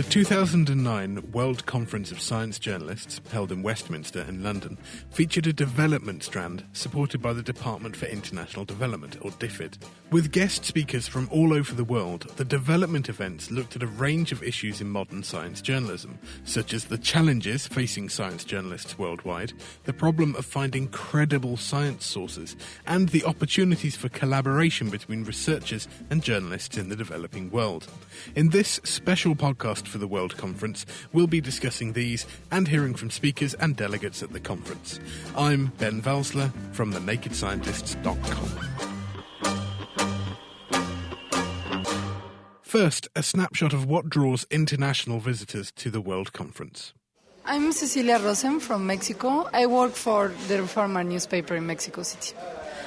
The 2009 World Conference of Science Journalists, held in Westminster in London, featured a development strand supported by the Department for International Development, or DFID. With guest speakers from all over the world, the development events looked at a range of issues in modern science journalism, such as the challenges facing science journalists worldwide, the problem of finding credible science sources, and the opportunities for collaboration between researchers and journalists in the developing world. In this special podcast for the World Conference, we'll be discussing these and hearing from speakers and delegates at the conference. I'm Ben Valsler from thenakedscientists.com. First, a snapshot of what draws international visitors to the World Conference. I'm Cecilia Rosen from Mexico. I work for the Reforma newspaper in Mexico City.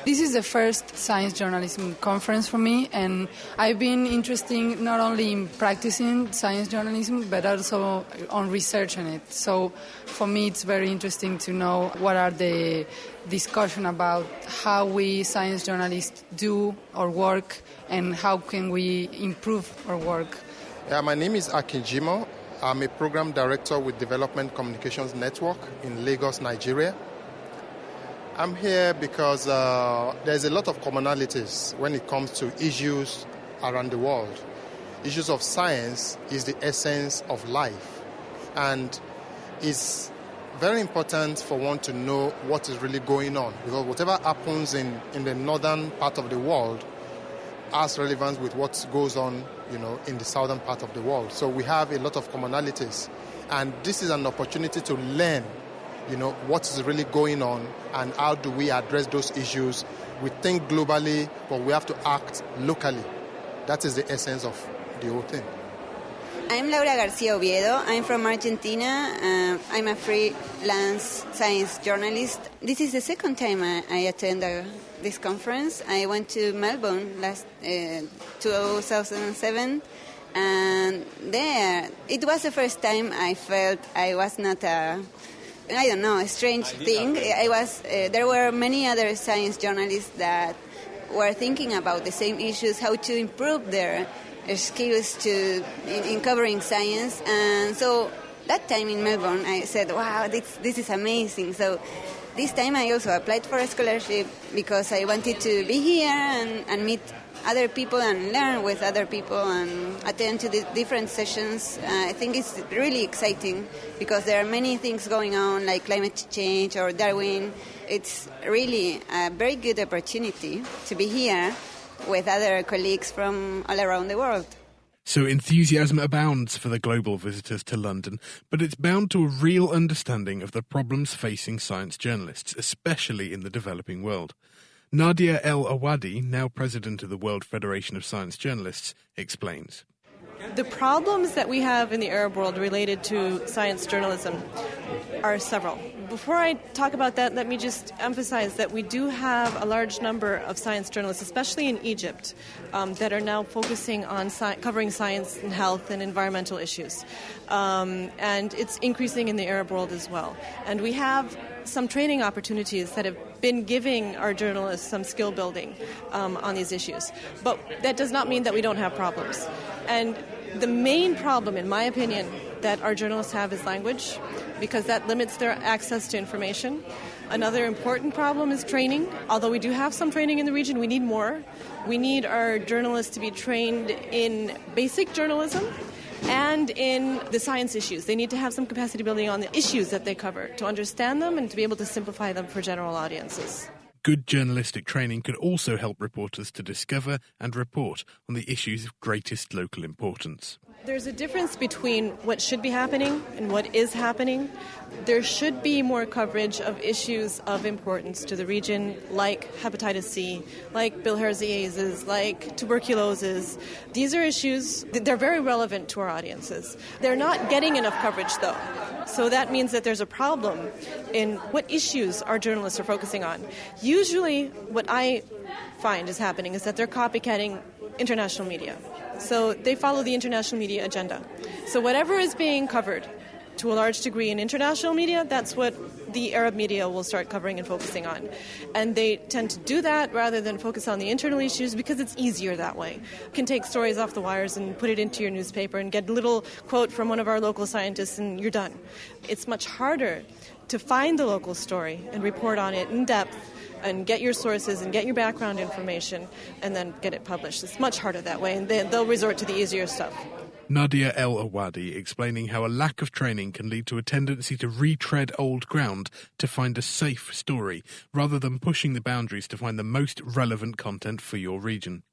This is the first science journalism conference for me, and I've been interested not only in practicing science journalism, but also on research on it. So for me, it's very interesting to know what are the discussion about how we science journalists do our work and how can we improve our work. Yeah, my name is Akin Jimo. I'm a program director with Development Communications Network in Lagos, Nigeria. I'm here because there's a lot of commonalities when it comes to issues around the world. Issues of science is the essence of life, and it's very important for one to know what is really going on, because whatever happens in the northern part of the world has relevance with what goes on, in the southern part of the world. So we have a lot of commonalities, and this is an opportunity to learn what is really going on and how do we address those issues. We think globally, but we have to act locally. That is the essence of the whole thing. I'm Laura Garcia Oviedo. I'm from Argentina. I'm a freelance science journalist. This is the second time I attend this conference. I went to Melbourne last 2007. And there, it was the first time I felt I was not a strange thing. There were many other science journalists that were thinking about the same issues, how to improve their skills in covering science. And so that time in Melbourne, I said, wow, this is amazing. So this time I also applied for a scholarship because I wanted to be here and meet other people and learn with other people and attend to the different sessions. I think it's really exciting because there are many things going on like climate change or Darwin. It's really a very good opportunity to be here with other colleagues from all around the world. So enthusiasm abounds for the global visitors to London, but it's bound to a real understanding of the problems facing science journalists, especially in the developing world. Nadia El Awadi, now president of the World Federation of Science Journalists, explains. The problems that we have in the Arab world related to science journalism are several. Before I talk about that, let me just emphasize that we do have a large number of science journalists, especially in Egypt, that are now focusing on covering science and health and environmental issues. And it's increasing in the Arab world as well. And we have some training opportunities that have been giving our journalists some skill building on these issues. But that does not mean that we don't have problems. And the main problem, in my opinion, that our journalists have is language, because that limits their access to information. Another important problem is training. Although we do have some training in the region, we need more. We need our journalists to be trained in basic journalism and in the science issues. They need to have some capacity building on the issues that they cover, to understand them and to be able to simplify them for general audiences. Good journalistic training could also help reporters to discover and report on the issues of greatest local importance. There's a difference between what should be happening and what is happening. There should be more coverage of issues of importance to the region, like hepatitis C, like bilharziasis, like tuberculosis. These are issues that they're very relevant to our audiences. They're not getting enough coverage, though. So that means that there's a problem in what issues our journalists are focusing on. Usually what I find is happening is that they're copycatting international media. So they follow the international media agenda. So whatever is being covered to a large degree in international media, that's what the Arab media will start covering and focusing on. And they tend to do that rather than focus on the internal issues because it's easier that way. You can take stories off the wires and put it into your newspaper and get a little quote from one of our local scientists and you're done. It's much harder to find the local story and report on it in depth and get your sources and get your background information and then get it published. It's much harder that way, and they'll resort to the easier stuff. Nadia El Awadi explaining how a lack of training can lead to a tendency to retread old ground to find a safe story, rather than pushing the boundaries to find the most relevant content for your region.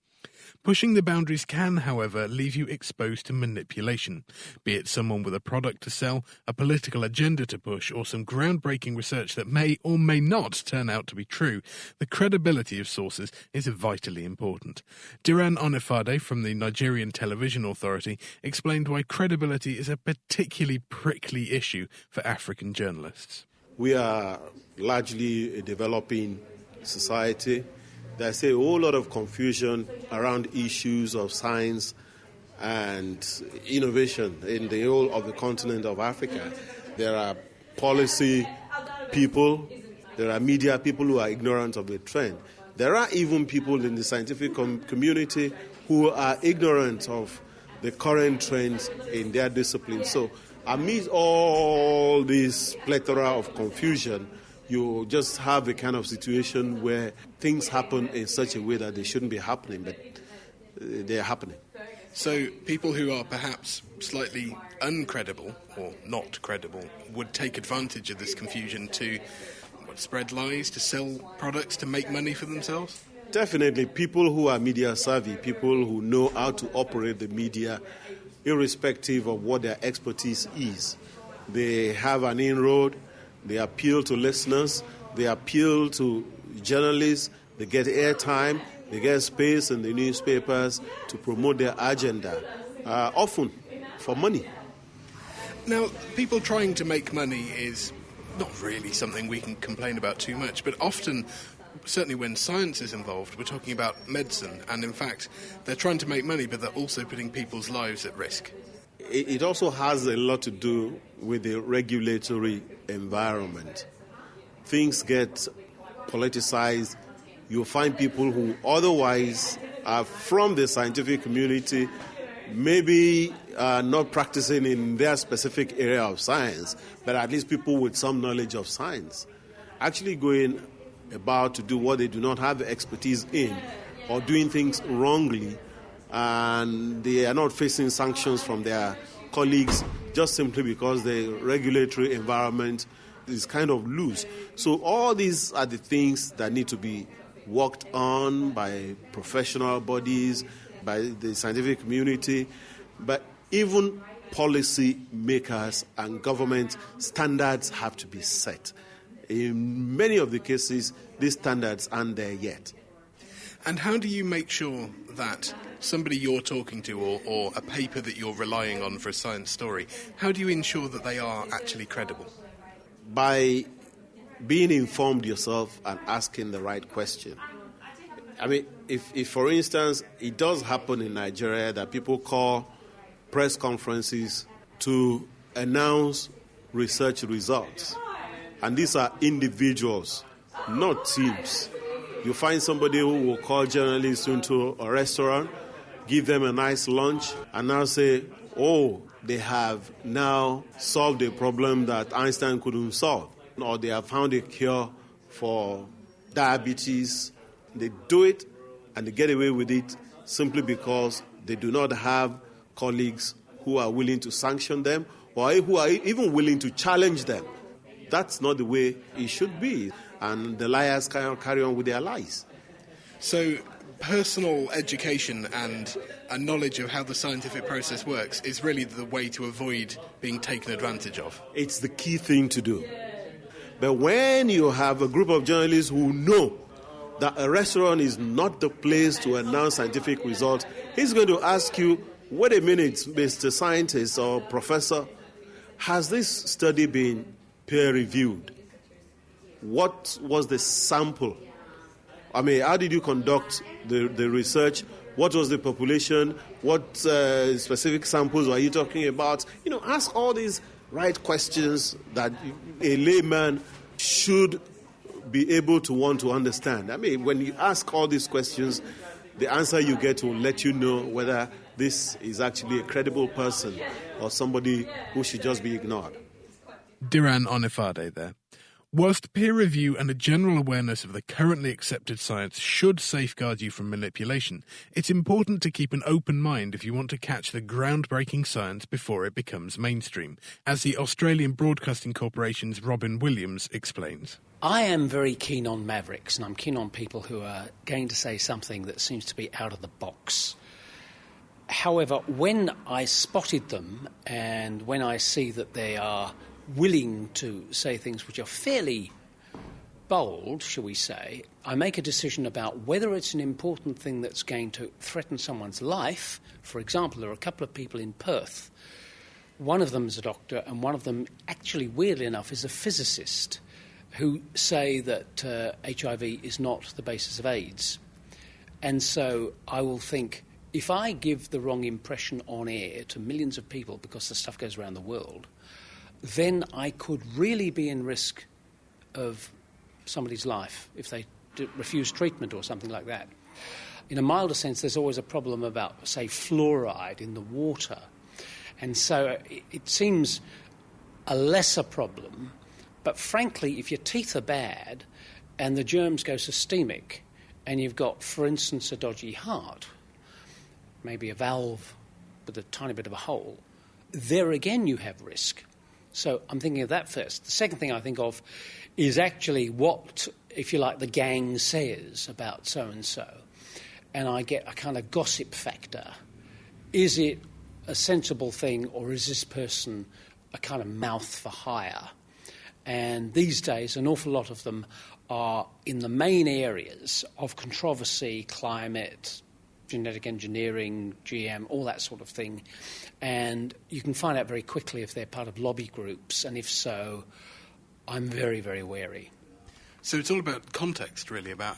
Pushing the boundaries can, however, leave you exposed to manipulation, be it someone with a product to sell, a political agenda to push, or some groundbreaking research that may or may not turn out to be true. The credibility of sources is vitally important. Diran Onifade from the Nigerian Television Authority explained why credibility is a particularly prickly issue for African journalists. We are largely a developing society. There's a whole lot of confusion around issues of science and innovation in the whole of the continent of Africa. There are policy people, there are media people who are ignorant of the trend. There are even people in the scientific community who are ignorant of the current trends in their discipline. So amid all this plethora of confusion, you just have a kind of situation where things happen in such a way that they shouldn't be happening, but they're happening. So people who are perhaps slightly uncredible or not credible would take advantage of this confusion to spread lies, to sell products, to make money for themselves? Definitely. People who are media savvy, people who know how to operate the media, irrespective of what their expertise is. They have an inroad. They appeal to listeners, they appeal to journalists, they get airtime, they get space in the newspapers to promote their agenda, often for money. Now, people trying to make money is not really something we can complain about too much, but often, certainly when science is involved, we're talking about medicine, and in fact, they're trying to make money, but they're also putting people's lives at risk. It also has a lot to do with the regulatory environment. Things get politicized. You'll find people who otherwise are from the scientific community, maybe not practicing in their specific area of science, but at least people with some knowledge of science, actually going about to do what they do not have expertise in, or doing things wrongly, and they are not facing sanctions from their colleagues just simply because the regulatory environment is kind of loose. So all these are the things that need to be worked on by professional bodies, by the scientific community, but even policy makers and government standards have to be set. In many of the cases, these standards aren't there yet. And how do you make sure that somebody you're talking to or a paper that you're relying on for a science story, how do you ensure that they are actually credible? By being informed yourself and asking the right question. I mean, if for instance, it does happen in Nigeria that people call press conferences to announce research results, and these are individuals, not teams. You find somebody who will call journalists into a restaurant, give them a nice lunch, and now say, oh, they have now solved a problem that Einstein couldn't solve, or they have found a cure for diabetes. They do it, and they get away with it simply because they do not have colleagues who are willing to sanction them, or who are even willing to challenge them. That's not the way it should be. And the liars carry on with their lies. So personal education and a knowledge of how the scientific process works is really the way to avoid being taken advantage of. It's the key thing to do. But when you have a group of journalists who know that a restaurant is not the place to announce scientific results, he's going to ask you, wait a minute, Mr. Scientist or Professor, has this study been peer-reviewed? What was the sample? I mean, how did you conduct the research? What was the population? What specific samples are you talking about? You know, ask all these right questions that a layman should be able to want to understand. I mean, when you ask all these questions, the answer you get will let you know whether this is actually a credible person or somebody who should just be ignored. Diran Onifade there. Whilst peer review and a general awareness of the currently accepted science should safeguard you from manipulation, it's important to keep an open mind if you want to catch the groundbreaking science before it becomes mainstream, as the Australian Broadcasting Corporation's Robin Williams explains. I am very keen on mavericks, and I'm keen on people who are going to say something that seems to be out of the box. However, when I spotted them and when I see that they are willing to say things which are fairly bold, shall we say, I make a decision about whether it's an important thing that's going to threaten someone's life. For example, there are a couple of people in Perth. One of them is a doctor, and one of them, actually, weirdly enough, is a physicist, who say that HIV is not the basis of AIDS. And so I will think, if I give the wrong impression on air to millions of people because the stuff goes around the world, then I could really be in risk of somebody's life if they refuse treatment or something like that. In a milder sense, there's always a problem about, say, fluoride in the water. And so it seems a lesser problem, but frankly, if your teeth are bad and the germs go systemic and you've got, for instance, a dodgy heart, maybe a valve with a tiny bit of a hole, there again you have risk. So I'm thinking of that first. The second thing I think of is actually what, if you like, the gang says about so-and-so. And I get a kind of gossip factor. Is it a sensible thing, or is this person a kind of mouth for hire? And these days, an awful lot of them are in the main areas of controversy, climate, genetic engineering, GM, all that sort of thing. And you can find out very quickly if they're part of lobby groups, and if so, I'm very, very wary. So it's all about context, really, about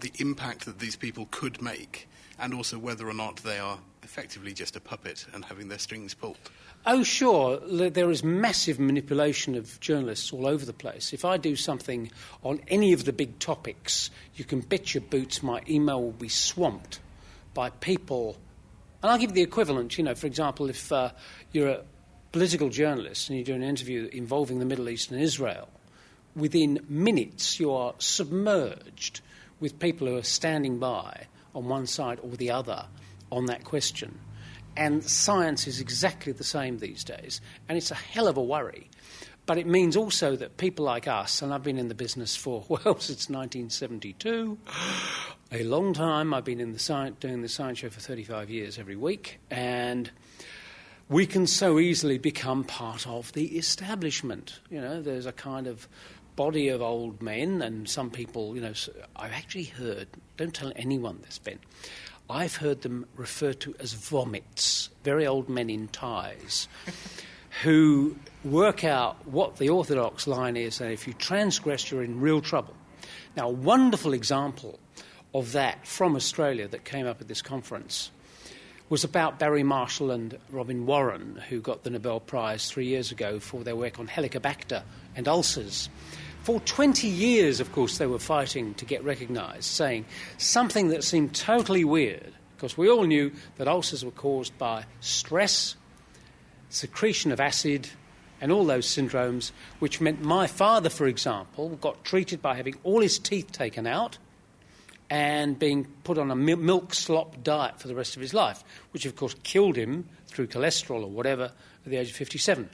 the impact that these people could make, and also whether or not they are effectively just a puppet and having their strings pulled. Oh, sure. There is massive manipulation of journalists all over the place. If I do something on any of the big topics, you can bet your boots my email will be swamped by people. And I'll give you the equivalent. You know, for example, if you're a political journalist and you do an interview involving the Middle East and Israel, within minutes you are submerged with people who are standing by on one side or the other on that question. And science is exactly the same these days, and it's a hell of a worry. But it means also that people like us, and I've been in the business for, well, since 1972, a long time. I've been in doing the science show for 35 years every week, and we can so easily become part of the establishment. You know, there's a kind of body of old men, and some people, you know, I've actually heard, don't tell anyone this, Ben, I've heard them referred to as vomits, very old men in ties, who work out what the orthodox line is, and if you transgress, you're in real trouble. Now, a wonderful example of that from Australia that came up at this conference was about Barry Marshall and Robin Warren, who got the Nobel Prize 3 years ago for their work on Helicobacter and ulcers. For 20 years, of course, they were fighting to get recognised, saying something that seemed totally weird, because we all knew that ulcers were caused by stress, secretion of acid, and all those syndromes, which meant my father, for example, got treated by having all his teeth taken out and being put on a milk slop diet for the rest of his life, which, of course, killed him through cholesterol or whatever at the age of 57.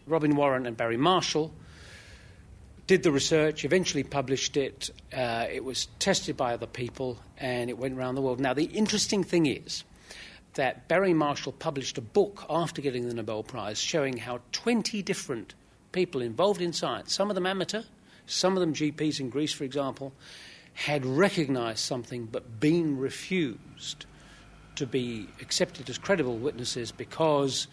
Robin Warren and Barry Marshall did the research, eventually published it. It was tested by other people, and it went around the world. Now, the interesting thing is that Barry Marshall published a book after getting the Nobel Prize showing how 20 different people involved in science, some of them amateur, some of them GPs in Greece, for example, had recognised something but been refused to be accepted as credible witnesses because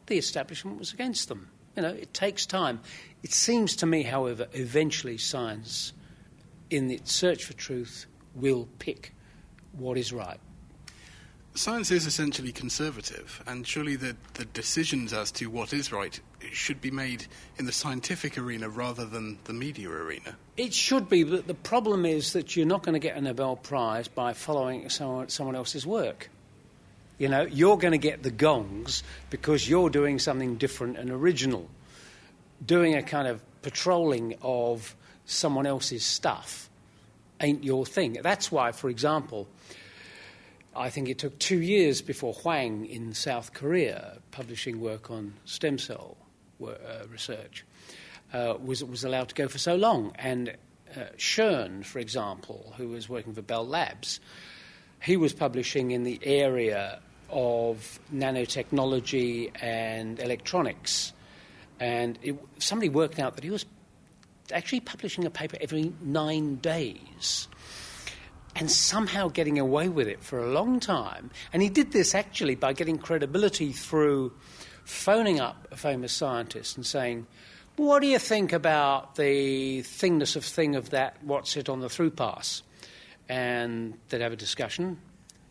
the establishment was against them. You know, it takes time. It seems to me, however, eventually science, in its search for truth, will pick what is right. Science is essentially conservative, and surely the decisions as to what is right should be made in the scientific arena rather than the media arena. It should be, but the problem is that you're not going to get a Nobel Prize by following someone else's work. You know, you're going to get the gongs because you're doing something different and original. Doing a kind of patrolling of someone else's stuff ain't your thing. That's why, for example, I think it took 2 years before Hwang in South Korea, publishing work on stem cell research, was allowed to go for so long. And Strand, for example, who was working for Bell Labs, he was publishing in the area of nanotechnology and electronics. And somebody worked out that he was actually publishing a paper every 9 days, and somehow getting away with it for a long time. And he did this actually by getting credibility through phoning up a famous scientist and saying, what do you think about the thingness of thing of that, what's it on the through pass? And they'd have a discussion.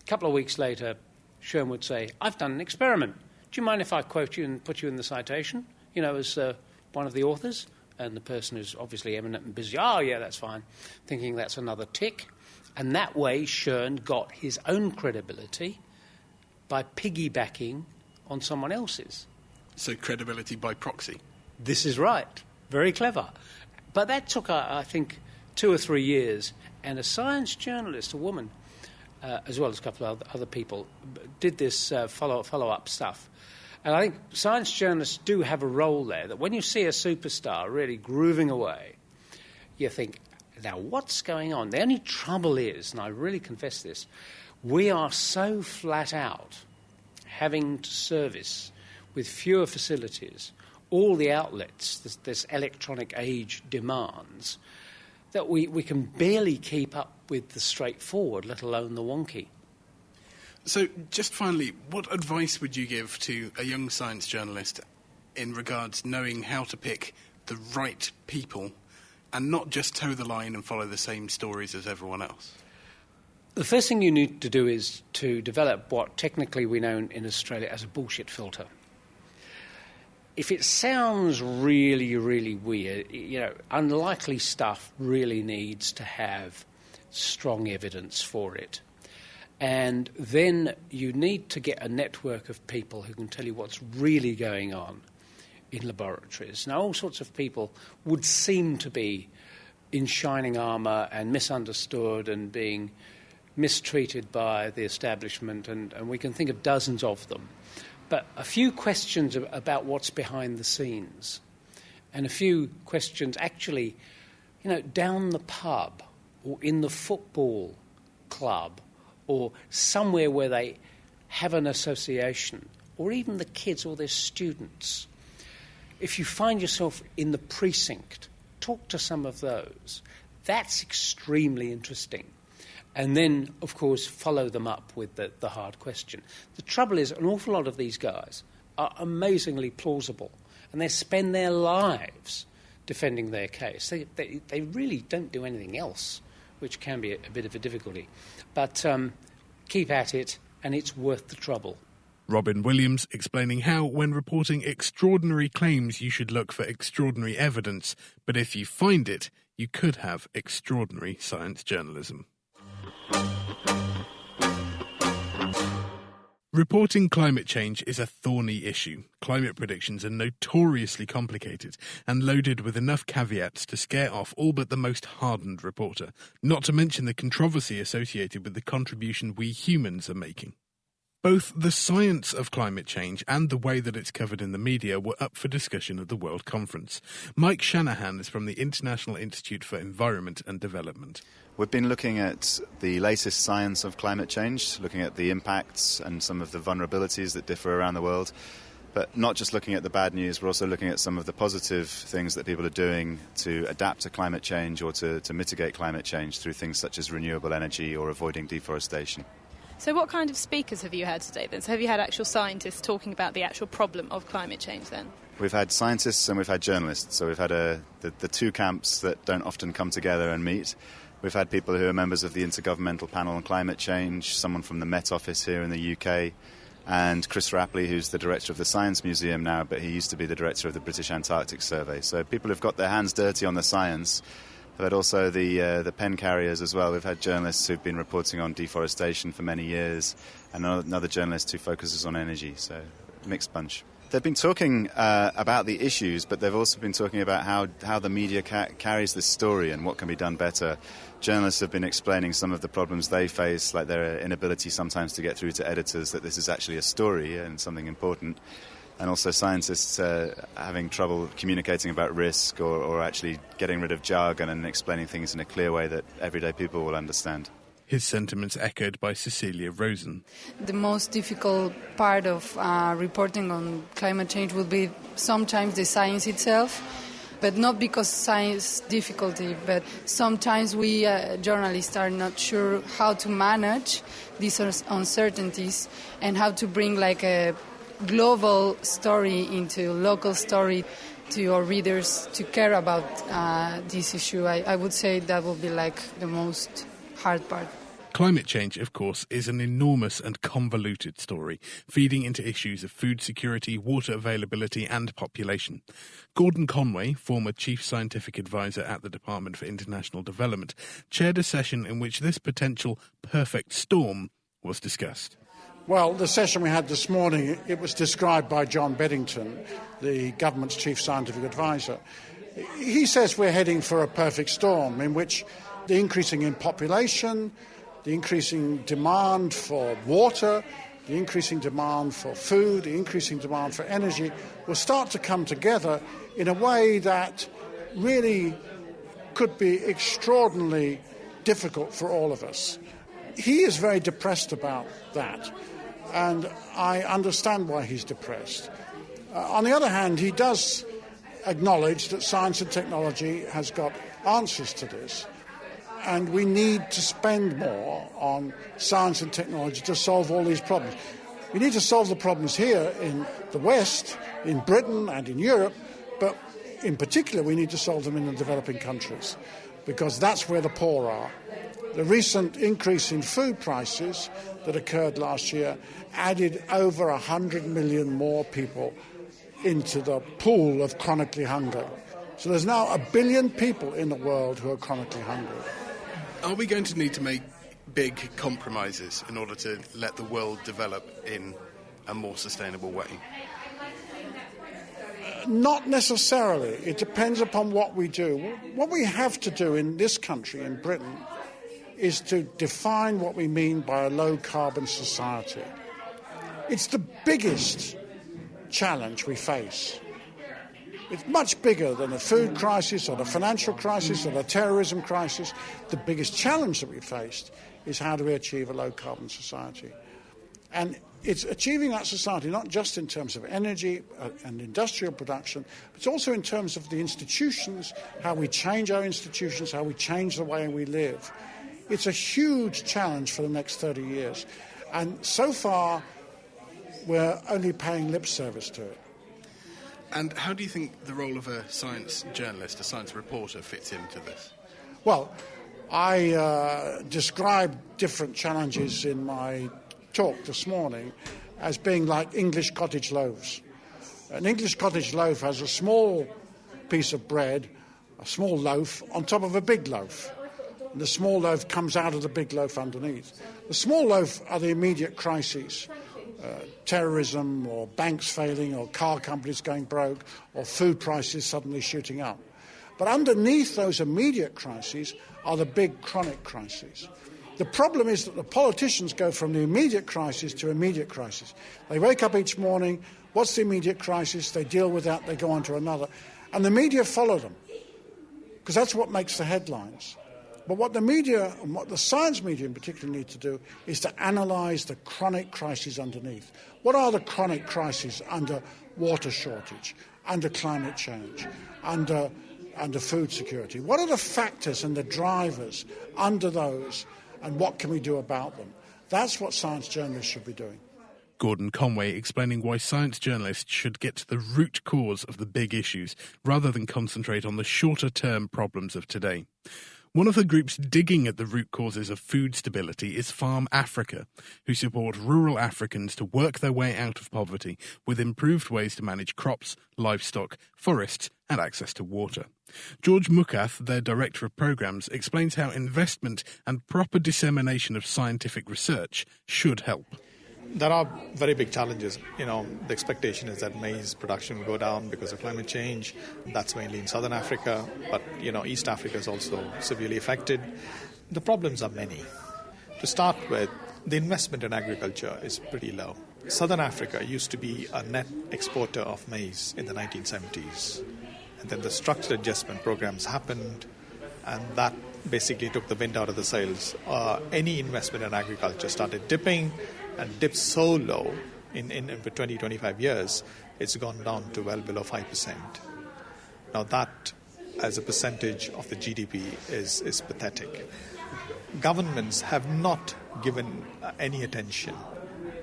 A couple of weeks later, Strand would say, I've done an experiment. Do you mind if I quote you and put you in the citation, you know, as one of the authors? And the person who's obviously eminent and busy, oh, yeah, that's fine, thinking that's another tick. And that way, Strand got his own credibility by piggybacking on someone else's. So credibility by proxy. This is right. Very clever. But that took, I think, 2 or 3 years. And a science journalist, a woman, as well as a couple of other people, did this follow-up stuff. And I think science journalists do have a role there, that when you see a superstar really grooving away, you think, now, what's going on? The only trouble is, and I really confess this, we are so flat out having to service with fewer facilities all the outlets this electronic age demands, that we can barely keep up with the straightforward, let alone the wonky. So, just finally, what advice would you give to a young science journalist in regards knowing how to pick the right people and not just toe the line and follow the same stories as everyone else? The first thing you need to do is to develop what technically we know in Australia as a bullshit filter. If it sounds really, really weird, you know, unlikely stuff really needs to have strong evidence for it. And then you need to get a network of people who can tell you what's really going on in laboratories. Now, all sorts of people would seem to be in shining armour and misunderstood and being mistreated by the establishment, and we can think of dozens of them. But a few questions about what's behind the scenes, and a few questions actually, you know, down the pub or in the football club or somewhere where they have an association, or even the kids or their students. If you find yourself in the precinct, talk to some of those. That's extremely interesting. And then, of course, follow them up with the hard question. The trouble is, an awful lot of these guys are amazingly plausible, and they spend their lives defending their case. They really don't do anything else, which can be a bit of a difficulty. But keep at it, and it's worth the trouble. Robin Williams explaining how, when reporting extraordinary claims, you should look for extraordinary evidence, but if you find it, you could have extraordinary science journalism. Reporting climate change is a thorny issue. Climate predictions are notoriously complicated and loaded with enough caveats to scare off all but the most hardened reporter, not to mention the controversy associated with the contribution we humans are making. Both the science of climate change and the way that it's covered in the media were up for discussion at the World Conference. Mike Shanahan is from the International Institute for Environment and Development. We've been looking at the latest science of climate change, looking at the impacts and some of the vulnerabilities that differ around the world. But not just looking at the bad news, we're also looking at some of the positive things that people are doing to adapt to climate change or to mitigate climate change through things such as renewable energy or avoiding deforestation. So what kind of speakers have you had today then? So have you had actual scientists talking about the actual problem of climate change then? We've had scientists and we've had journalists. So we've had the two camps that don't often come together and meet. We've had people who are members of the Intergovernmental Panel on Climate Change, someone from the Met Office here in the UK, and Chris Rapley, who's the director of the Science Museum now, but he used to be the director of the British Antarctic Survey. So people who've got their hands dirty on the science, but also the pen carriers as well. We've had journalists who've been reporting on deforestation for many years, and another journalist who focuses on energy, so mixed bunch. They've been talking about the issues, but they've also been talking about how the media carries this story and what can be done better. Journalists have been explaining some of the problems they face, like their inability sometimes to get through to editors that this is actually a story and something important. And also scientists having trouble communicating about risk or actually getting rid of jargon and explaining things in a clear way that everyday people will understand. His sentiments echoed by Cecilia Rosen. The most difficult part of reporting on climate change will be sometimes the science itself, but not because science difficulty, but sometimes we journalists are not sure how to manage these uncertainties and how to bring like a global story into local story to your readers to care about this issue. I would say that will be like the most hard part. Climate change, of course, is an enormous and convoluted story, feeding into issues of food security, water availability and population. Gordon Conway, former Chief Scientific Advisor at the Department for International Development, chaired a session in which this potential perfect storm was discussed. Well, the session we had this morning, it was described by John Beddington, the government's Chief Scientific Advisor. He says we're heading for a perfect storm in which the increasing in population, the increasing demand for water, the increasing demand for food, the increasing demand for energy will start to come together in a way that really could be extraordinarily difficult for all of us. He is very depressed about that, and I understand why he's depressed. On the other hand, he does acknowledge that science and technology has got answers to this. And we need to spend more on science and technology to solve all these problems. We need to solve the problems here in the West, in Britain and in Europe, but in particular we need to solve them in the developing countries, because that's where the poor are. The recent increase in food prices that occurred last year added over 100 million more people into the pool of chronically hungry. So there's now 1 billion people in the world who are chronically hungry. Are we going to need to make big compromises in order to let the world develop in a more sustainable way? Not necessarily. It depends upon what we do. What we have to do in this country, in Britain, is to define what we mean by a low-carbon society. It's the biggest challenge we face. It's much bigger than the food crisis or the financial crisis or the terrorism crisis. The biggest challenge that we faced is how do we achieve a low-carbon society. And it's achieving that society not just in terms of energy and industrial production, but it's also in terms of the institutions, how we change our institutions, how we change the way we live. It's a huge challenge for the next 30 years. And so far, we're only paying lip service to it. And how do you think the role of a science journalist, a science reporter, fits into this? Well, I described different challenges in my talk this morning as being like English cottage loaves. An English cottage loaf has a small piece of bread, a small loaf, on top of a big loaf. And the small loaf comes out of the big loaf underneath. The small loaf are the immediate crises. Terrorism or banks failing or car companies going broke or food prices suddenly shooting up. But underneath those immediate crises are the big chronic crises. The problem is that the politicians go from the immediate crisis to immediate crisis. They wake up each morning, what's the immediate crisis? They deal with that, they go on to another. And the media follow them, because that's what makes the headlines. But what the media, and what the science media in particular need to do, is to analyse the chronic crises underneath. What are the chronic crises under water shortage, under climate change, under food security? What are the factors and the drivers under those, and what can we do about them? That's what science journalists should be doing. Gordon Conway explaining why science journalists should get to the root cause of the big issues rather than concentrate on the shorter-term problems of today. One of the groups digging at the root causes of food stability is Farm Africa, who support rural Africans to work their way out of poverty with improved ways to manage crops, livestock, forests and access to water. George Mukath, their Director of Programmes, explains how investment and proper dissemination of scientific research should help. There are very big challenges. The expectation is that maize production will go down because of climate change. That's mainly in southern Africa, but East Africa is also severely affected. The problems are many. To start with, the investment in agriculture is pretty low. Southern Africa used to be a net exporter of maize in the 1970s. And then the structural adjustment programs happened, and that basically took the wind out of the sails. Any investment in agriculture started dipping, and dipped so low in 20-25 years, it's gone down to well below 5%. Now that, as a percentage of the GDP, is pathetic. Governments have not given any attention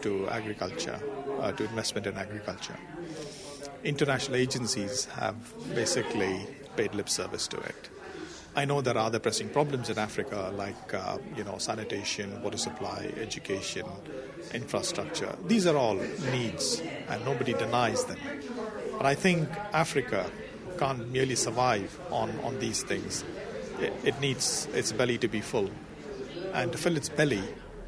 to agriculture, to investment in agriculture. International agencies have basically paid lip service to it. I know there are other pressing problems in Africa like sanitation, water supply, education, infrastructure. These are all needs and nobody denies them. But I think Africa can't merely survive on these things. It needs its belly to be full. And to fill its belly,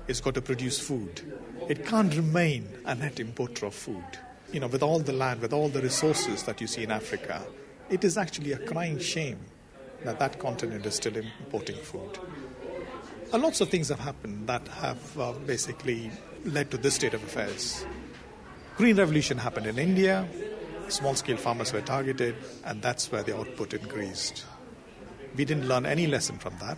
it's got to produce food. It can't remain a net importer of food. With all the land, with all the resources that you see in Africa, it is actually a crying shame that continent is still importing food. Lots of things have happened that have basically led to this state of affairs. Green Revolution happened in India, small-scale farmers were targeted, and that's where the output increased. We didn't learn any lesson from that.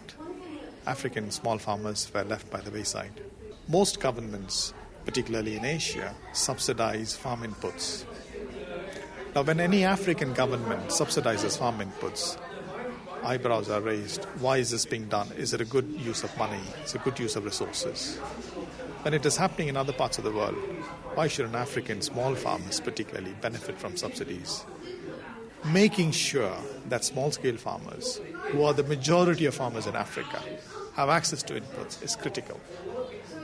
African small farmers were left by the wayside. Most governments, particularly in Asia, subsidize farm inputs. Now, when any African government subsidizes farm inputs, eyebrows are raised. Why is this being done? Is it a good use of money? Is it a good use of resources? When it is happening in other parts of the world, why should an African small farmers particularly benefit from subsidies? Making sure that small-scale farmers, who are the majority of farmers in Africa, have access to inputs is critical.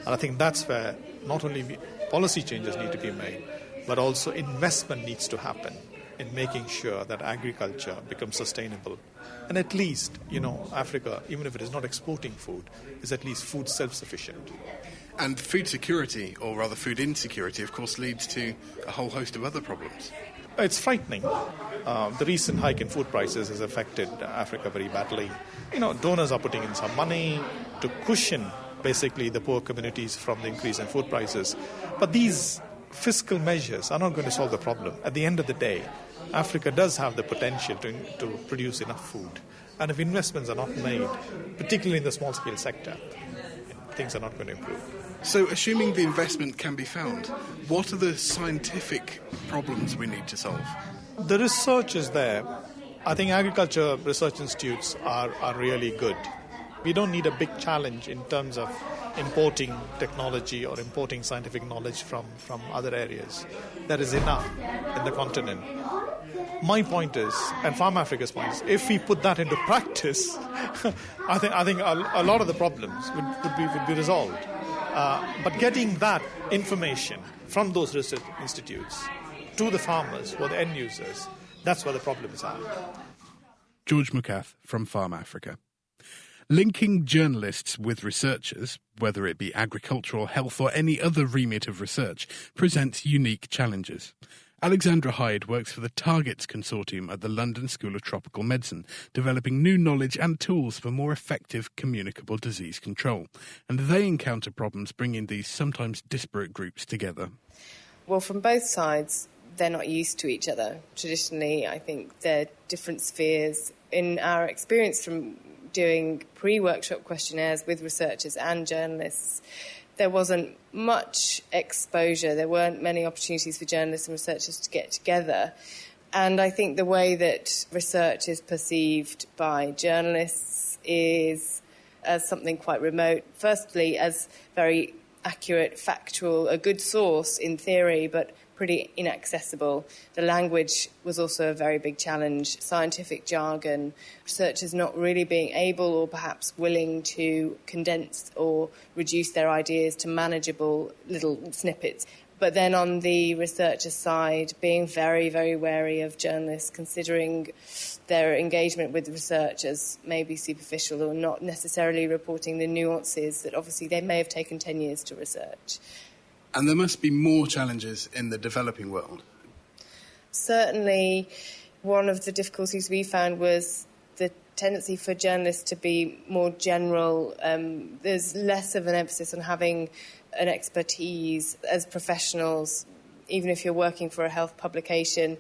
And I think that's where not only policy changes need to be made, but also investment needs to happen in making sure that agriculture becomes sustainable. And at least, Africa, even if it is not exporting food, is at least food self-sufficient. And food security, or rather food insecurity, of course, leads to a whole host of other problems. It's frightening. The recent hike in food prices has affected Africa very badly. Donors are putting in some money to cushion basically the poor communities from the increase in food prices. But these fiscal measures are not going to solve the problem. At the end of the day, Africa does have the potential to produce enough food. And if investments are not made, particularly in the small-scale sector, things are not going to improve. So, assuming the investment can be found, what are the scientific problems we need to solve? The research is there. I think agriculture research institutes are really good. We don't need a big challenge in terms of importing technology or importing scientific knowledge from other areas. There is enough in the continent. My point is, and Farm Africa's point is, if we put that into practice, I think a lot of the problems would be resolved. But getting that information from those research institutes to the farmers, or the end users, that's where the problems are. George Mukath from Farm Africa. Linking journalists with researchers, whether it be agricultural, health or any other remit of research, presents unique challenges. Alexandra Hyde works for the Targets Consortium at the London School of Tropical Medicine, developing new knowledge and tools for more effective communicable disease control. And they encounter problems bringing these sometimes disparate groups together. Well, from both sides, they're not used to each other. Traditionally, I think they're different spheres. In our experience from doing pre-workshop questionnaires with researchers and journalists, there wasn't much exposure. There weren't many opportunities for journalists and researchers to get together. And I think the way that research is perceived by journalists is as something quite remote. Firstly, as very accurate, factual, a good source in theory, but pretty inaccessible. The language was also a very big challenge. Scientific jargon, researchers not really being able or perhaps willing to condense or reduce their ideas to manageable little snippets. But then on the researcher side, being very, very wary of journalists, considering their engagement with research as maybe superficial or not necessarily reporting the nuances that obviously they may have taken 10 years to research. And there must be more challenges in the developing world. Certainly, one of the difficulties we found was the tendency for journalists to be more general. There's less of an emphasis on having an expertise as professionals. Even if you're working for a health publication,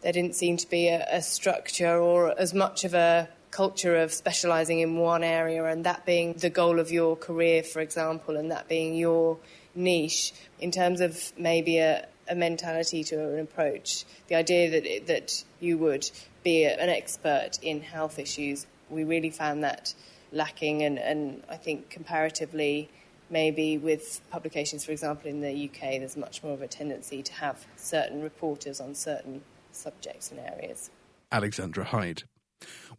there didn't seem to be a structure or as much of a culture of specialising in one area and that being the goal of your career, for example, and that being your niche. In terms of maybe a mentality to an approach, the idea that you would be an expert in health issues, we really found that lacking, and I think comparatively maybe with publications, for example, in the UK, there's much more of a tendency to have certain reporters on certain subjects and areas. Alexandra Hyde.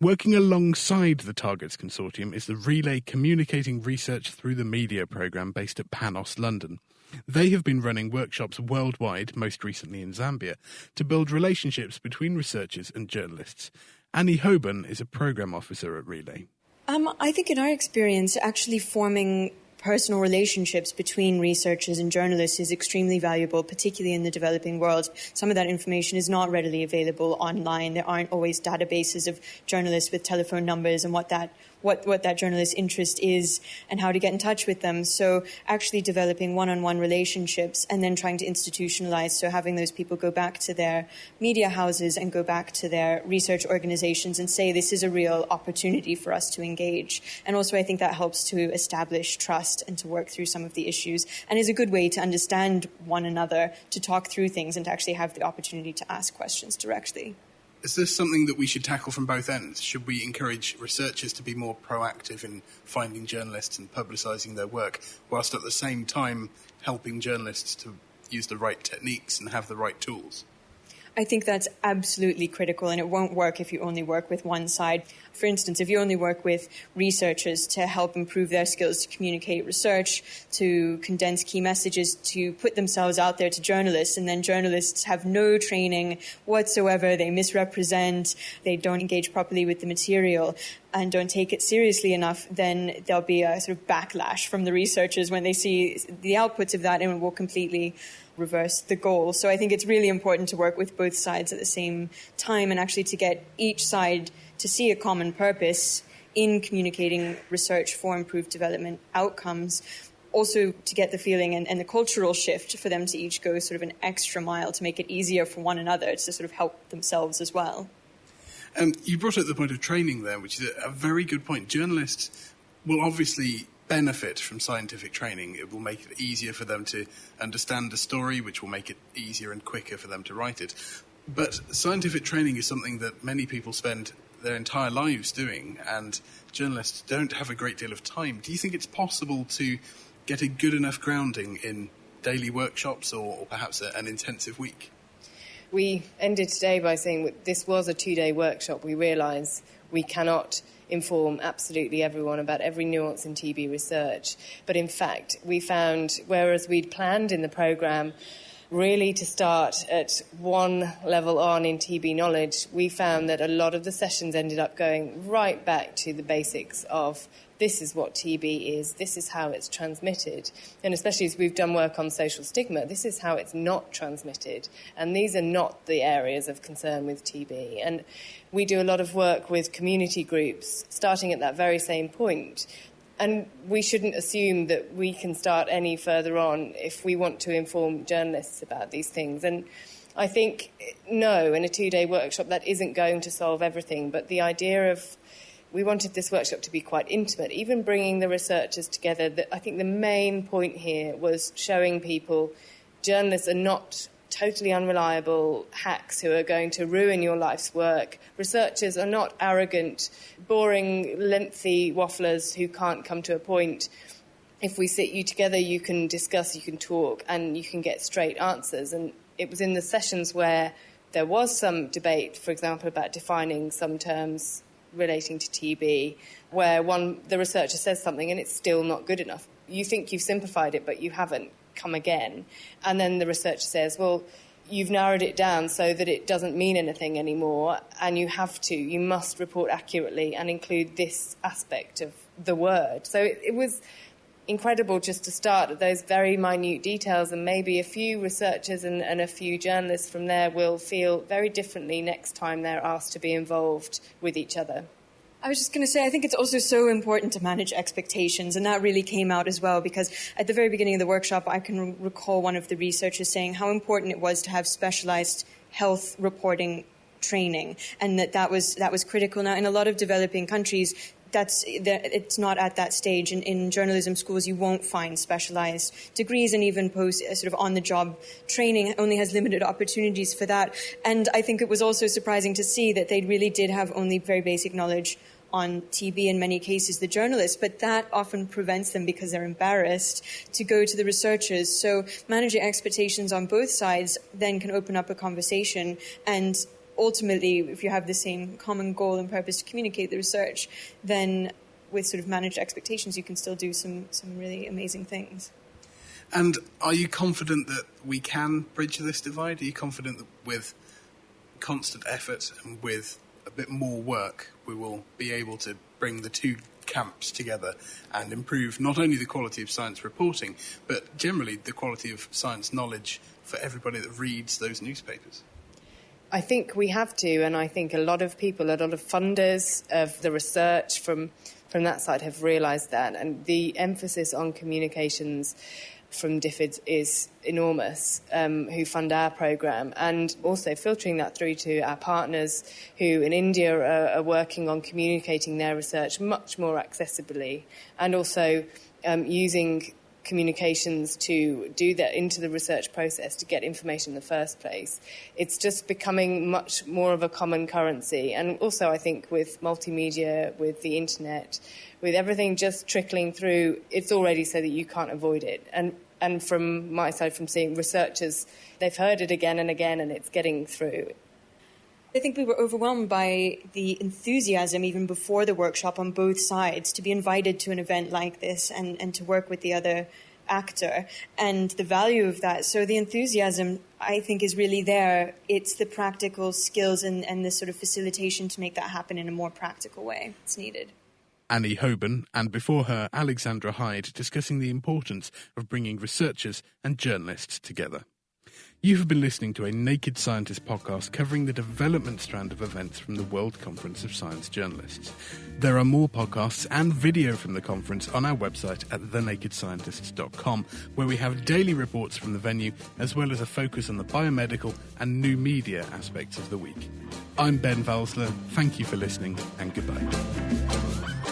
Working alongside the Targets Consortium is the Relay Communicating Research Through the Media programme based at Panos, London. They have been running workshops worldwide, most recently in Zambia, to build relationships between researchers and journalists. Annie Hoban is a programme officer at Relay. I think in our experience, actually forming personal relationships between researchers and journalists is extremely valuable, particularly in the developing world. Some of that information is not readily available online. There aren't always databases of journalists with telephone numbers and what that journalist's interest is and how to get in touch with them. So actually developing one-on-one relationships and then trying to institutionalize, so having those people go back to their media houses and go back to their research organizations and say this is a real opportunity for us to engage. And also I think that helps to establish trust and to work through some of the issues and is a good way to understand one another, to talk through things and to actually have the opportunity to ask questions directly. Is this something that we should tackle from both ends? Should we encourage researchers to be more proactive in finding journalists and publicising their work, whilst at the same time helping journalists to use the right techniques and have the right tools? I think that's absolutely critical, and it won't work if you only work with one side. For instance, if you only work with researchers to help improve their skills to communicate research, to condense key messages, to put themselves out there to journalists, and then journalists have no training whatsoever, they misrepresent, they don't engage properly with the material, and don't take it seriously enough, then there'll be a sort of backlash from the researchers when they see the outputs of that, and it will completely reverse the goal. So I think it's really important to work with both sides at the same time and actually to get each side to see a common purpose in communicating research for improved development outcomes. Also to get the feeling and the cultural shift for them to each go sort of an extra mile to make it easier for one another to sort of help themselves as well. You brought up the point of training there, which is a very good point. Journalists will obviously benefit from scientific training. It will make it easier for them to understand a story, which will make it easier and quicker for them to write it. But scientific training is something that many people spend their entire lives doing, and journalists don't have a great deal of time. Do you think it's possible to get a good enough grounding in daily workshops or perhaps an intensive week? We ended today by saying this was a 2-day workshop. We realise we cannot inform absolutely everyone about every nuance in TB research. But in fact, we found, whereas we'd planned in the programme really to start at one level on in TB knowledge, we found that a lot of the sessions ended up going right back to the basics of this is what TB is, this is how it's transmitted. And especially as we've done work on social stigma, this is how it's not transmitted. And these are not the areas of concern with TB. And we do a lot of work with community groups, starting at that very same point. And we shouldn't assume that we can start any further on if we want to inform journalists about these things. And I think, no, in a 2-day workshop, that isn't going to solve everything. But the idea of, we wanted this workshop to be quite intimate, even bringing the researchers together. I think the main point here was showing people journalists are not totally unreliable hacks who are going to ruin your life's work. Researchers are not arrogant, boring, lengthy wafflers who can't come to a point. If we sit you together, you can discuss, you can talk, and you can get straight answers. And it was in the sessions where there was some debate, for example, about defining some terms relating to TB, where the researcher says something and it's still not good enough. You think you've simplified it, but you haven't. Come again. And then the researcher says, well, you've narrowed it down so that it doesn't mean anything anymore, and you must report accurately and include this aspect of the word. So it was incredible just to start at those very minute details, and maybe a few researchers and a few journalists from there will feel very differently next time they're asked to be involved with each other. I was just going to say, I think it's also so important to manage expectations, and that really came out as well, because at the very beginning of the workshop, I can recall one of the researchers saying how important it was to have specialized health reporting training, and that was critical. Now, in a lot of developing countries, it's not at that stage. In journalism schools, you won't find specialized degrees, and even sort of on-the-job training only has limited opportunities for that. And I think it was also surprising to see that they really did have only very basic knowledge on TB in many cases, the journalists, but that often prevents them, because they're embarrassed, to go to the researchers. So managing expectations on both sides then can open up a conversation, and ultimately, if you have the same common goal and purpose to communicate the research, then with sort of managed expectations, you can still do some really amazing things. And are you confident that we can bridge this divide? Are you confident that with constant effort and with a bit more work, we will be able to bring the two camps together and improve not only the quality of science reporting, but generally the quality of science knowledge for everybody that reads those newspapers? I think we have to, and I think a lot of funders of the research from that side have realised that, and the emphasis on communications from DFID is enormous, who fund our programme, and also filtering that through to our partners who in India are working on communicating their research much more accessibly, and also using communications to do that into the research process to get information in the first place. It's just becoming much more of a common currency. And also I think with multimedia, with the internet, with everything just trickling through, it's already so that you can't avoid it. And from my side, from seeing researchers, they've heard it again and again, and it's getting through. I think we were overwhelmed by the enthusiasm even before the workshop on both sides to be invited to an event like this and to work with the other actor, and the value of that. So the enthusiasm, I think, is really there. It's the practical skills and the sort of facilitation to make that happen in a more practical way that's needed. Annie Hoban, and before her, Alexandra Hyde, discussing the importance of bringing researchers and journalists together. You have been listening to a Naked Scientist podcast covering the development strand of events from the World Conference of Science Journalists. There are more podcasts and video from the conference on our website at thenakedscientists.com, where we have daily reports from the venue, as well as a focus on the biomedical and new media aspects of the week. I'm Ben Valsler. Thank you for listening, and goodbye.